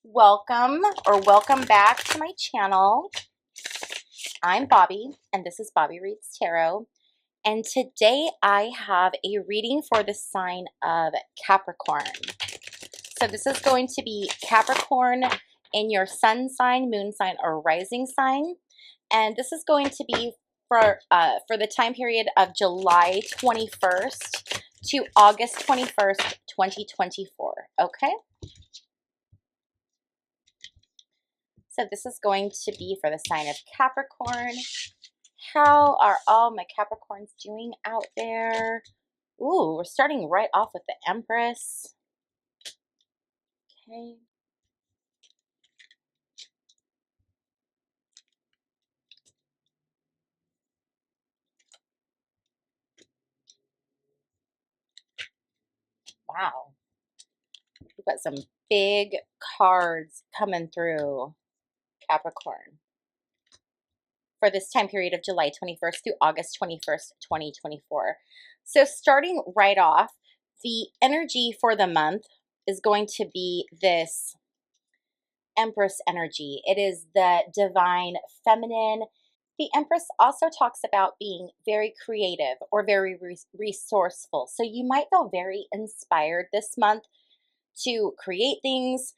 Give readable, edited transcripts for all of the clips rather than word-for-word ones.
Welcome back to my channel. I'm Bobbie and this is Bobbie Reads Tarot. And today I have a reading for the sign of Capricorn. So this is going to be Capricorn in your sun sign, moon sign, or rising sign. And this is going to be for the time period of July 21st to August 21st, 2024. Okay? So this is going to be for the sign of Capricorn. How are all my Capricorns doing out there? Ooh, we're starting right off with the Empress. Okay. Wow. We've got some big cards coming through, Capricorn, for this time period of July 21st through August 21st, 2024. So starting right off, the energy for the month is going to be this Empress energy. It is the divine feminine. The Empress also talks about being very creative or very resourceful. So you might feel very inspired this month to create things.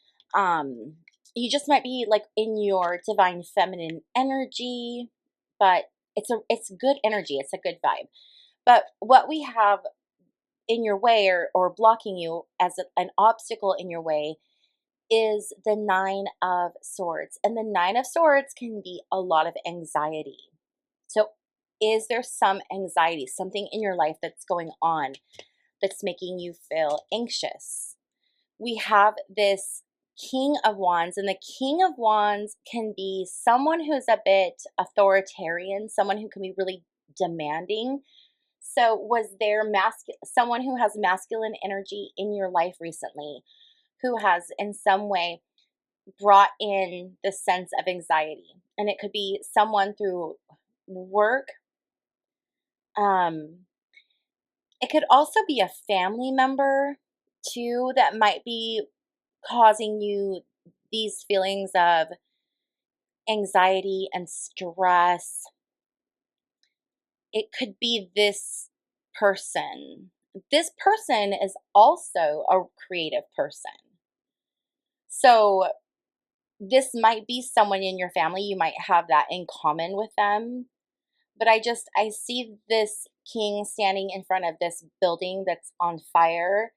You just might be like in your divine feminine energy, but it's good energy. It's a good vibe. But what we have in your way or blocking you as an obstacle in your way is the Nine of Swords. And the Nine of Swords can be a lot of anxiety. So is there some anxiety, something in your life that's going on that's making you feel anxious? We have this King of Wands, and the King of Wands can be someone who's a bit authoritarian, someone who can be really demanding. So was there someone who has masculine energy in your life recently who has in some way brought in the sense of anxiety? And it could be someone through work. It could also be a family member too that might be causing you these feelings of anxiety and stress. It could be this person. This person is also a creative person. So this might be someone in your family. You might have that in common with them. But I see this king standing in front of this building that's on fire.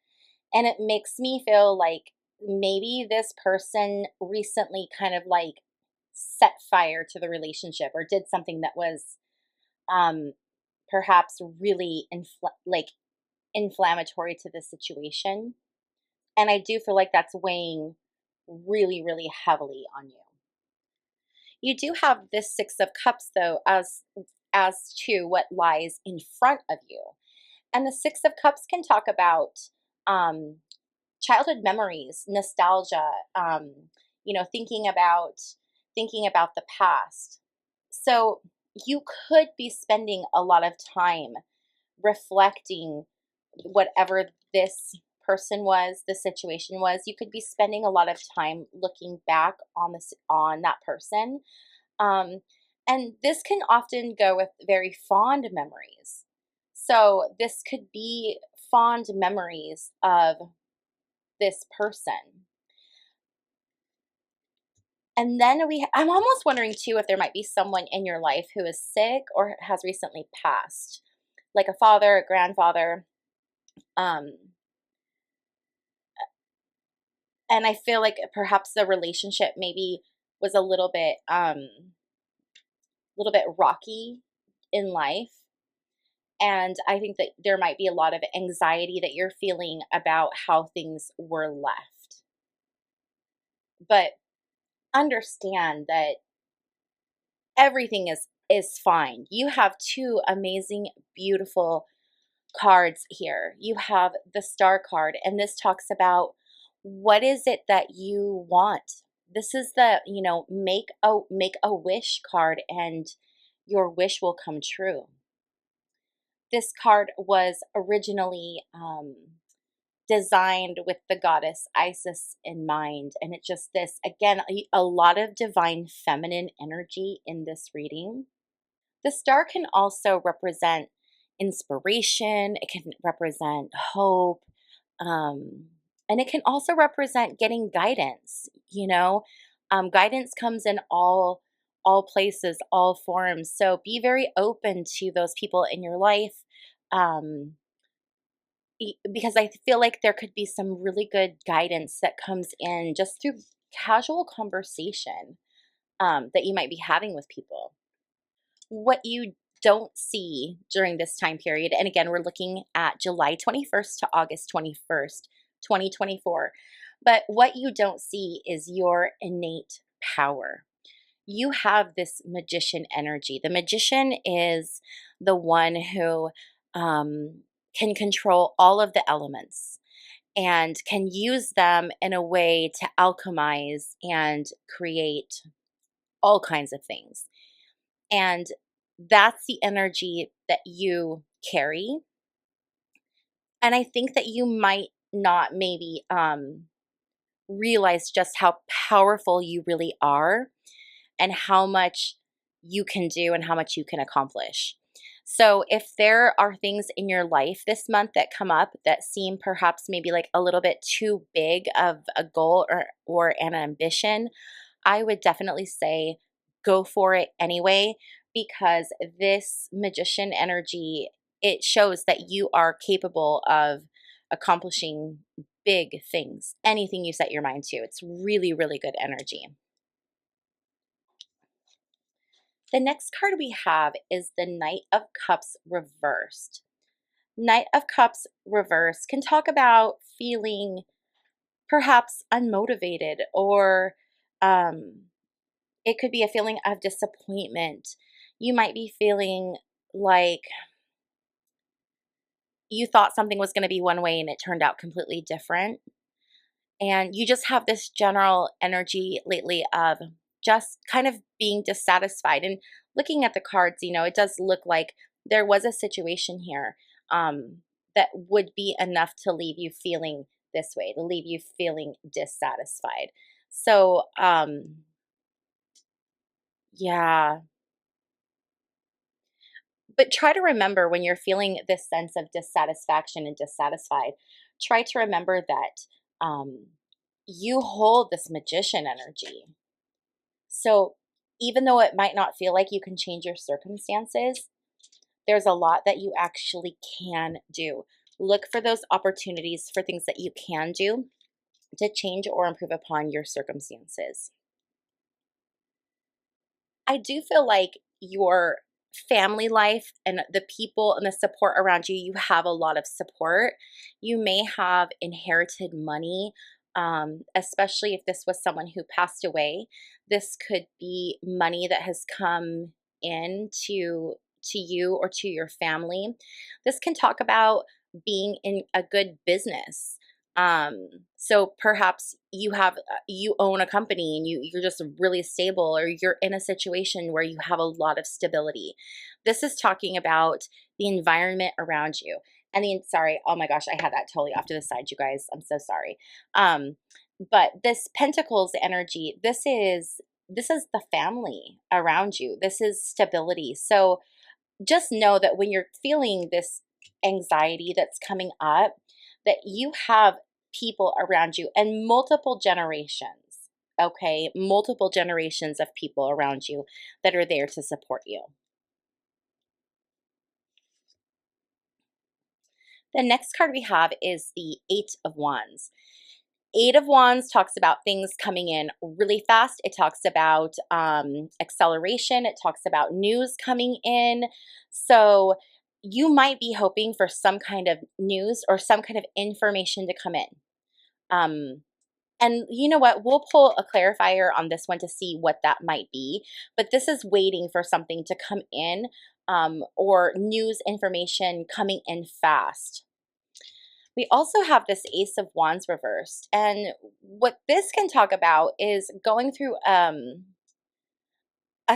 And it makes me feel like maybe this person recently kind of like set fire to the relationship or did something that was perhaps really inflammatory to the situation. And I do feel like that's weighing really, really heavily on you. You do have this Six of Cups, though, as to what lies in front of you. And the Six of Cups can talk about childhood memories, nostalgia, thinking about the past. So you could be spending a lot of time reflecting whatever this person was, the situation was. You could be spending a lot of time looking back on that person. And this can often go with very fond memories. So this could be fond memories of this person. And then I'm almost wondering too if there might be someone in your life who is sick or has recently passed, like a father, a grandfather. And I feel like perhaps the relationship maybe was a little bit rocky in life. And I think that there might be a lot of anxiety that you're feeling about how things were left. But understand that everything is fine. You have two amazing, beautiful cards here. You have the Star card, and this talks about what is it that you want. This is the, make a wish card, and your wish will come true. This card was originally designed with the goddess Isis in mind. And it's just this, again, a lot of divine feminine energy in this reading. The star can also represent inspiration, it can represent hope, and it can also represent getting guidance. Guidance comes in all places, all forms. So be very open to those people in your life. Um, because I feel like there could be some really good guidance that comes in just through casual conversation that you might be having with people. What you don't see during this time period, and again, we're looking at July 21st to August 21st, 2024, but what you don't see is your innate power. You have this magician energy. The magician is the one who can control all of the elements and can use them in a way to alchemize and create all kinds of things. And that's the energy that you carry. And I think that you might not maybe realize just how powerful you really are and how much you can do and how much you can accomplish. So if there are things in your life this month that come up that seem perhaps maybe like a little bit too big of a goal or an ambition, I would definitely say go for it anyway, because this magician energy, it shows that you are capable of accomplishing big things, anything you set your mind to. It's really, really good energy. The next card we have is the Knight of Cups reversed. Knight of Cups reversed can talk about feeling perhaps unmotivated, or it could be a feeling of disappointment. You might be feeling like you thought something was going to be one way and it turned out completely different. And you just have this general energy lately of just kind of being dissatisfied. And looking at the cards, it does look like there was a situation here that would be enough to leave you feeling this way, to leave you feeling dissatisfied. So, yeah. But try to remember, when you're feeling this sense of dissatisfaction and dissatisfied, try to remember that you hold this magician energy. So even though it might not feel like you can change your circumstances, there's a lot that you actually can do. Look for those opportunities for things that you can do to change or improve upon your circumstances. I do feel like your family life and the people and the support around you, you have a lot of support. You may have inherited money, especially if this was someone who passed away. This could be money that has come in to you or to your family. This can talk about being in a good business. So perhaps you own a company and you're just really stable, or you're in a situation where you have a lot of stability. This is talking about the environment around you. Sorry, oh my gosh, I had that totally off to the side, you guys. I'm so sorry. But this Pentacles energy, this is the family around you. This is stability. So just know that when you're feeling this anxiety that's coming up, that you have people around you and multiple generations, okay? Multiple generations of people around you that are there to support you. The next card we have is the Eight of Wands. Eight of Wands talks about things coming in really fast. It talks about acceleration. It talks about news coming in. So you might be hoping for some kind of news or some kind of information to come in. And you know what? We'll pull a clarifier on this one to see what that might be. But this is waiting for something to come in, or news information coming in fast. We also have this Ace of Wands reversed. And what this can talk about is going through a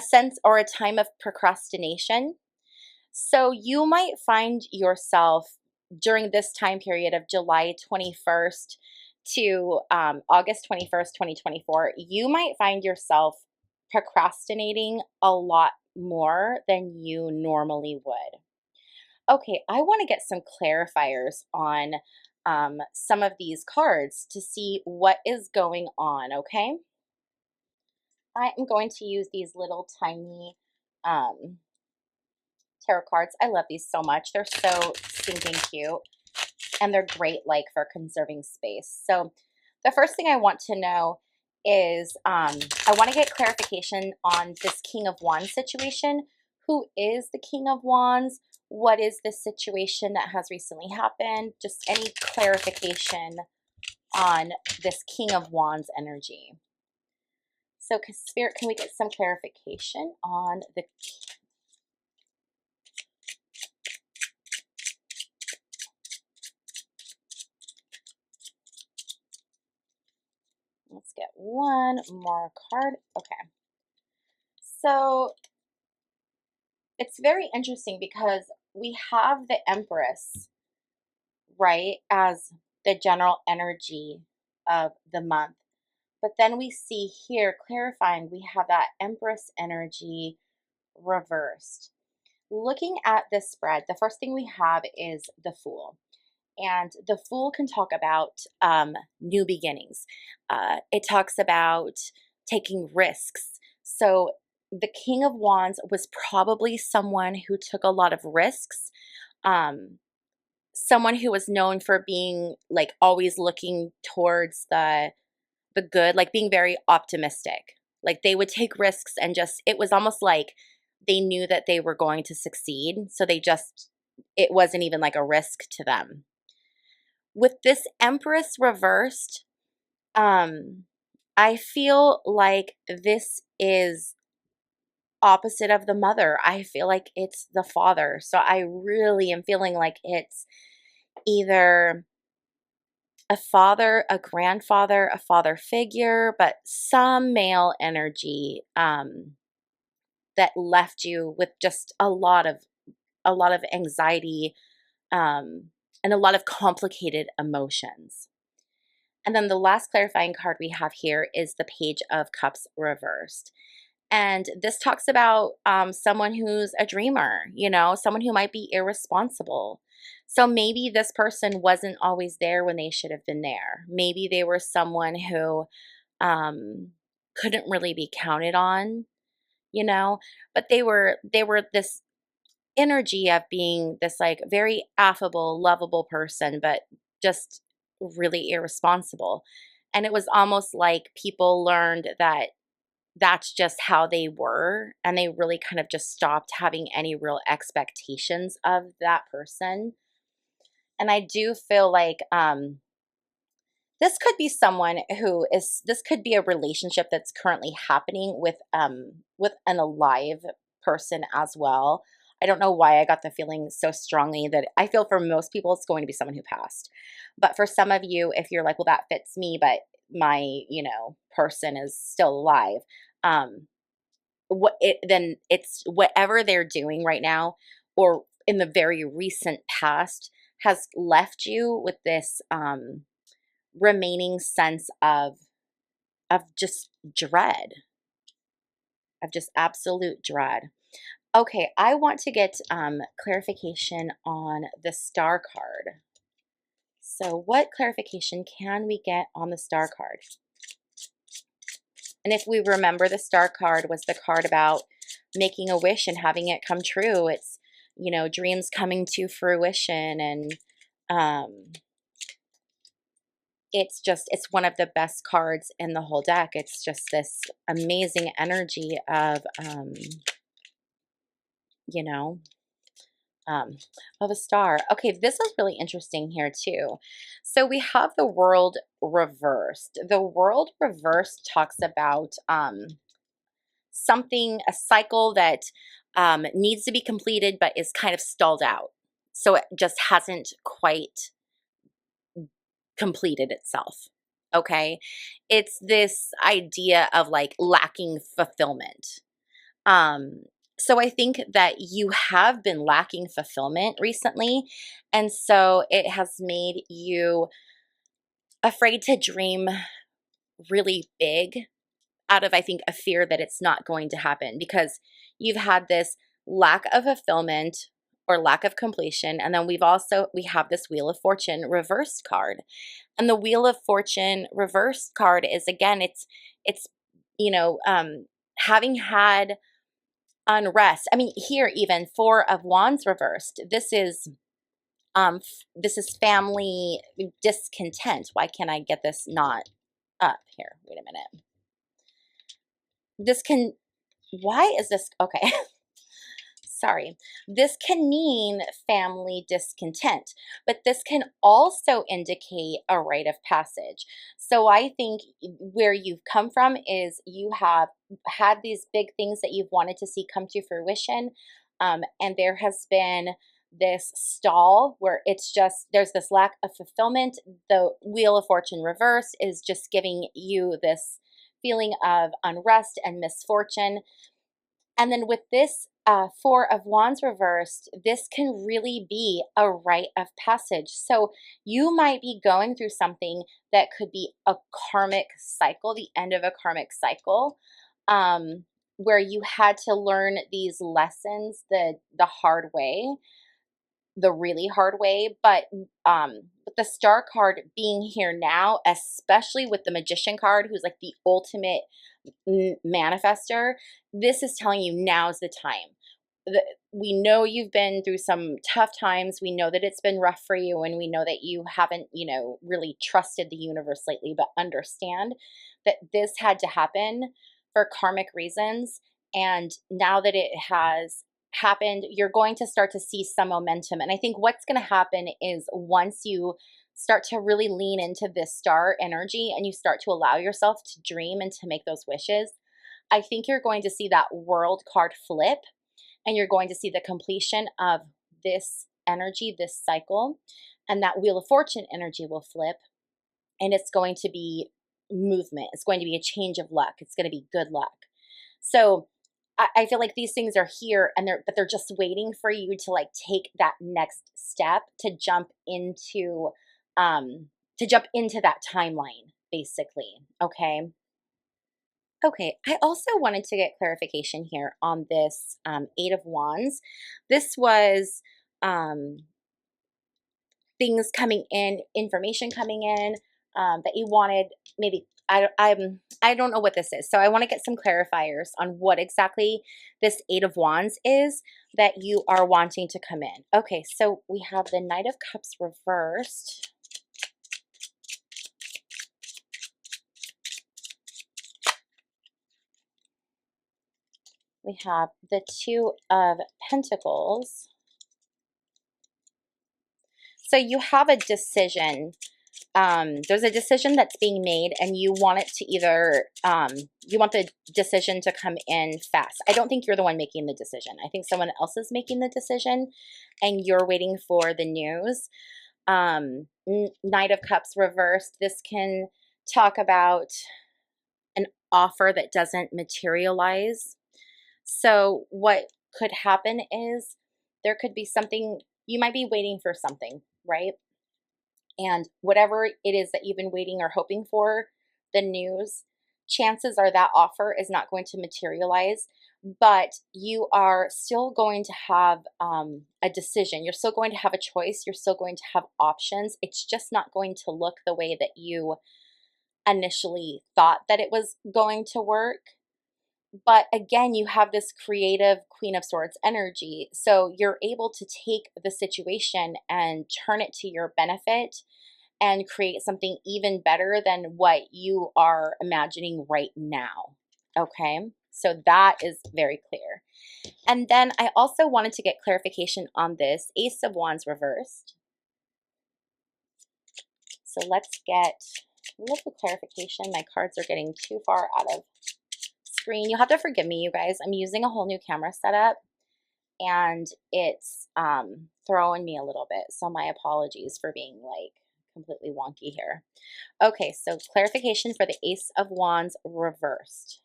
sense or a time of procrastination. So you might find yourself during this time period of July 21st to August 21st, 2024, you might find yourself procrastinating a lot more than you normally would. Okay, I want to get some clarifiers on some of these cards to see what is going on, okay? I am going to use these little tiny um, tarot cards. I love these so much. They're so stinking cute, and they're great like for conserving space. So the first thing I want to know is I want to get clarification on this King of Wands situation. Who is the King of Wands? What is this situation that has recently happened? Just any clarification on this King of Wands energy. So Spirit, can we get some clarification on the Let's get one more card. Okay. So it's very interesting because we have the Empress, right, as the general energy of the month. But then we see here, clarifying, we have that Empress energy reversed. Looking at this spread, the first thing we have is the Fool. And the Fool can talk about new beginnings. It talks about taking risks. So the King of Wands was probably someone who took a lot of risks. Someone who was known for being like always looking towards the good, like being very optimistic. Like they would take risks and just, it was almost like they knew that they were going to succeed. So they just, it wasn't even like a risk to them. With this Empress reversed, I feel like this is opposite of the Mother. I feel like it's the Father. So I really am feeling like it's either a father, a grandfather, a father figure, but some male energy that left you with just a lot of anxiety and a lot of complicated emotions. And then the last clarifying card we have here is the Page of Cups reversed. And this talks about someone who's a dreamer, you know, someone who might be irresponsible. So maybe this person wasn't always there when they should have been there. Maybe they were someone who couldn't really be counted on, you know, but they were this energy of being this like very affable, lovable person, but just really irresponsible. And it was almost like people learned that that's just how they were, and they really kind of just stopped having any real expectations of that person. And I do feel like this could be someone who is, this could be a relationship that's currently happening with an alive person as well. I don't know why I got the feeling so strongly that I feel for most people it's going to be someone who passed. But for some of you, if you're like, well, that fits me, but my, you know, person is still alive, then it's whatever they're doing right now or in the very recent past has left you with this remaining sense of just dread, of just absolute dread. Okay, I want to get clarification on the Star card. So what clarification can we get on the Star card? And if we remember, the Star card was the card about making a wish and having it come true. It's, you know, dreams coming to fruition, and it's one of the best cards in the whole deck. It's just this amazing energy of, you know, of a star. Okay, this is really interesting here too. So we have the World reversed. The World reversed talks about something, a cycle that needs to be completed but is kind of stalled out. So it just hasn't quite completed itself. Okay, it's this idea of like lacking fulfillment. So I think that you have been lacking fulfillment recently. And so it has made you afraid to dream really big out of, I think, a fear that it's not going to happen because you've had this lack of fulfillment or lack of completion. And then we have this Wheel of Fortune reversed card. And the Wheel of Fortune reversed card is, again, it's, you know, having had unrest. I mean, here even Four of Wands reversed. This is family discontent. Why can't I get this not up here? Wait a minute. This can, why is this, okay. Sorry. This can mean family discontent, but this can also indicate a rite of passage. So I think where you've come from is you have had these big things that you've wanted to see come to fruition. And there has been this stall where it's just, there's this lack of fulfillment. The Wheel of Fortune reversed is just giving you this feeling of unrest and misfortune. And then with this Four of Wands reversed, this can really be a rite of passage. So you might be going through something that could be a karmic cycle, the end of a karmic cycle, where you had to learn these lessons the hard way, the really hard way. But with the Star card being here now, especially with the Magician card, who's like the ultimate manifester, this is telling you now's the time. We know you've been through some tough times. We know that it's been rough for you, and we know that you haven't, really trusted the universe lately, but understand that this had to happen for karmic reasons. And now that it has happened, you're going to start to see some momentum. And I think what's going to happen is once you start to really lean into this star energy and you start to allow yourself to dream and to make those wishes, I think you're going to see that World card flip, and you're going to see the completion of this energy, this cycle, and that Wheel of Fortune energy will flip, and it's going to be movement. It's going to be a change of luck. It's going to be good luck. So I feel like these things are here, and they're just waiting for you to like take that next step to jump into that timeline, basically. Okay. Okay, I also wanted to get clarification here on this Eight of Wands. This was things coming in, information coming in that you wanted. Maybe I don't know what this is, so I want to get some clarifiers on what exactly this Eight of Wands is that you are wanting to come in. Okay, so we have the Knight of Cups reversed. We have the Two of Pentacles. So you have a decision. There's a decision that's being made, and you want it to either, you want the decision to come in fast. I don't think you're the one making the decision. I think someone else is making the decision, and you're waiting for the news. Knight of Cups reversed. This can talk about an offer that doesn't materialize. So what could happen is there could be something, you might be waiting for something, right? And whatever it is that you've been waiting or hoping for, the news, chances are that offer is not going to materialize, but you are still going to have a decision. You're still going to have a choice. You're still going to have options. It's just not going to look the way that you initially thought that it was going to work. But again, you have this creative Queen of Swords energy. So you're able to take the situation and turn it to your benefit and create something even better than what you are imagining right now. Okay, so that is very clear. And then I also wanted to get clarification on this Ace of Wands reversed. So let's get a little clarification. My cards are getting too far out of screen. You'll have to forgive me, you guys. I'm using a whole new camera setup, and it's throwing me a little bit. So my apologies for being like completely wonky here. Okay, so clarification for the Ace of Wands reversed.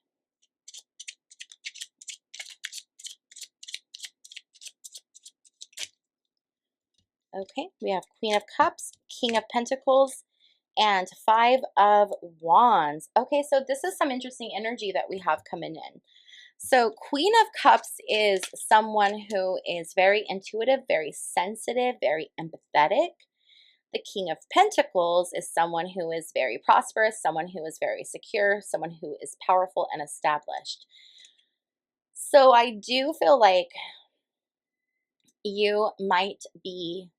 Okay, we have Queen of Cups, King of Pentacles, and Five of Wands. Okay, so this is some interesting energy that we have coming in. So Queen of Cups is someone who is very intuitive, very sensitive, very empathetic. The King of Pentacles is someone who is very prosperous, someone who is very secure, someone who is powerful and established. So I do feel like you might be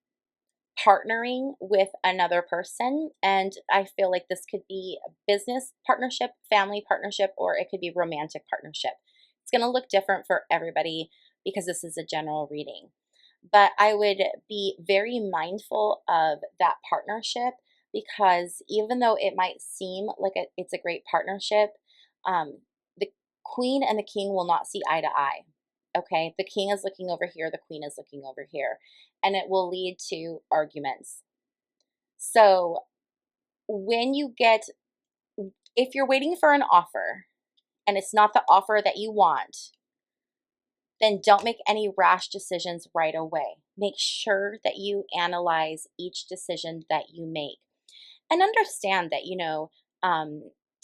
partnering with another person, and I feel like this could be a business partnership, family partnership, or it could be romantic partnership. It's going to look different for everybody because this is a general reading. But I would be very mindful of that partnership, because even though it might seem like it's a great partnership, the queen and the king will not see eye to eye. Okay, the king is looking over here, the queen is looking over here, and it will lead to arguments. So when you get, if you're waiting for an offer and it's not the offer that you want, then don't make any rash decisions right away. Make sure that you analyze each decision that you make. And understand that,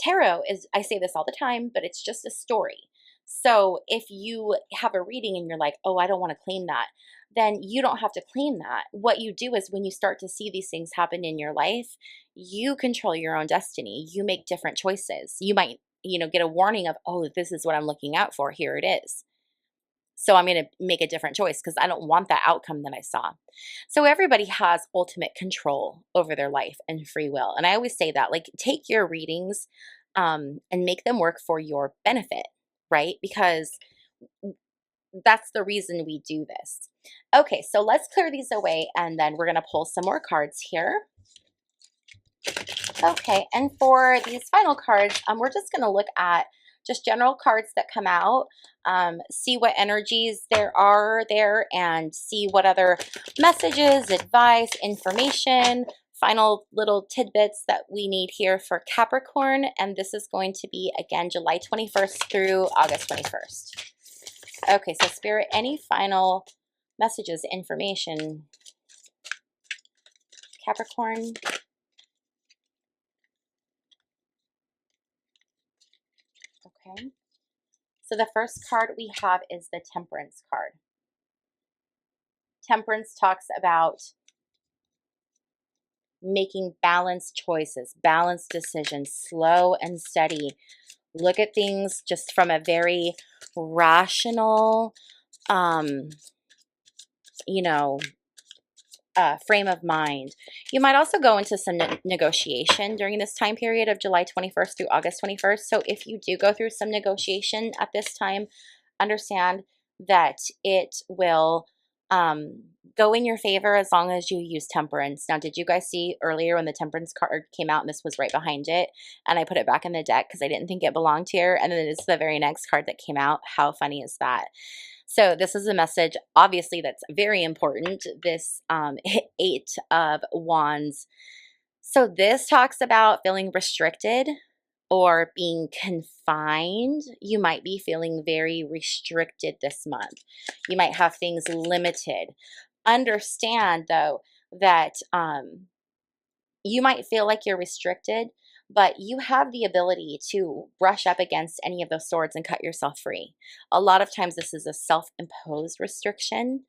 tarot is, I say this all the time, but it's just a story. So if you have a reading and you're like, oh, I don't want to claim that, then you don't have to claim that. What you do is when you start to see these things happen in your life, you control your own destiny. You make different choices. You might, get a warning of, oh, this is what I'm looking out for. Here it is. So I'm going to make a different choice because I don't want that outcome that I saw. So everybody has ultimate control over their life and free will. And I always say that, like, take your readings and make them work for your benefit, right? Because that's the reason we do this. Okay, so let's clear these away and then we're going to pull some more cards here. Okay, and for these final cards, we're just going to look at just general cards that come out, see what energies there are there, and see what other messages, advice, information, final little tidbits that we need here for Capricorn. And this is going to be, again, July 21st through August 21st. Okay, so Spirit, any final messages, information, Capricorn? Okay. So the first card we have is the Temperance card. Temperance talks about making balanced choices, balanced decisions, slow and steady. Look at things just from a very rational, frame of mind. You might also go into some negotiation during this time period of July 21st through August 21st. So if you do go through some negotiation at this time, understand that it will go in your favor as long as you use temperance. Now, did you guys see earlier when the temperance card came out and this was right behind it, and I put it back in the deck because I didn't think it belonged here, and then it's the very next card that came out? How funny is that? So this is a message, obviously, that's very important, this Eight of Wands. So this talks about feeling restricted or being confined. You might be feeling very restricted this month. You might have things limited. Understand, though, that you might feel like you're restricted, but you have the ability to brush up against any of those swords and cut yourself free. A lot of times this is a self-imposed restriction.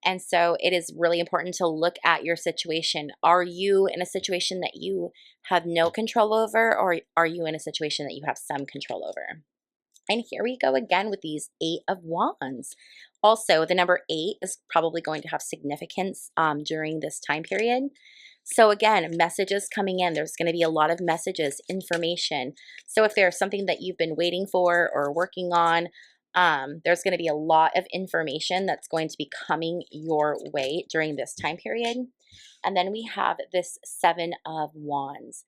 And so it is really important to look at your situation. Are you in a situation that you have no control over, or are you in a situation that you have some control over? And here we go again with these Eight of Wands. Also, the number 8 is probably going to have significance during this time period. So again, messages coming in. There's going to be a lot of messages, information. So if there's something that you've been waiting for or working on, there's going to be a lot of information that's going to be coming your way during this time period. And then we have this Seven of Wands.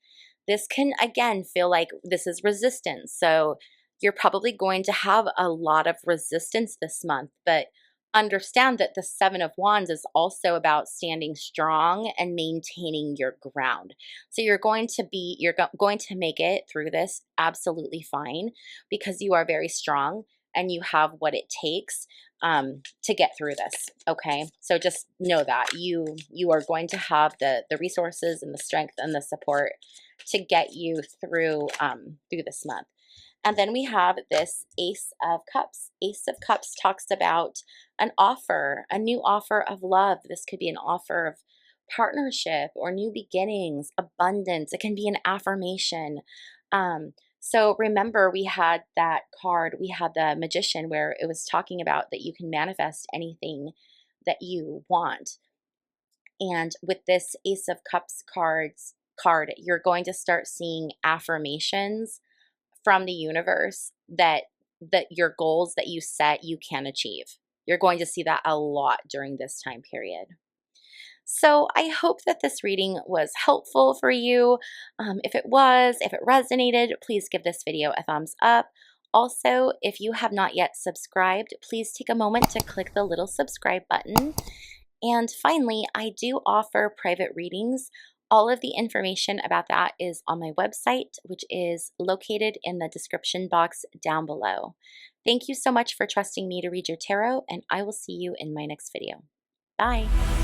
This can, again, feel like this is resistance. So you're probably going to have a lot of resistance this month, but understand that the Seven of Wands is also about standing strong and maintaining your ground. So you're going to make it through this absolutely fine because you are very strong. and you have what it takes to get through this. Okay, so just know that you are going to have the resources and the strength and the support to get you through through this month. And then we have this Ace of Cups. Ace of Cups talks about an offer, a new offer of love. This could be an offer of partnership or new beginnings, abundance. It can be an affirmation. So remember, we had that card, we had the Magician, where it was talking about that you can manifest anything that you want. And with this Ace of Cups card, you're going to start seeing affirmations from the universe that your goals that you set you can achieve. You're going to see that a lot during this time period. So I hope that this reading was helpful for you. If it was, if it resonated, please give this video a thumbs up. Also, if you have not yet subscribed, please take a moment to click the little subscribe button. And finally, I do offer private readings. All of the information about that is on my website, which is located in the description box down below. Thank you so much for trusting me to read your tarot, and I will see you in my next video. Bye.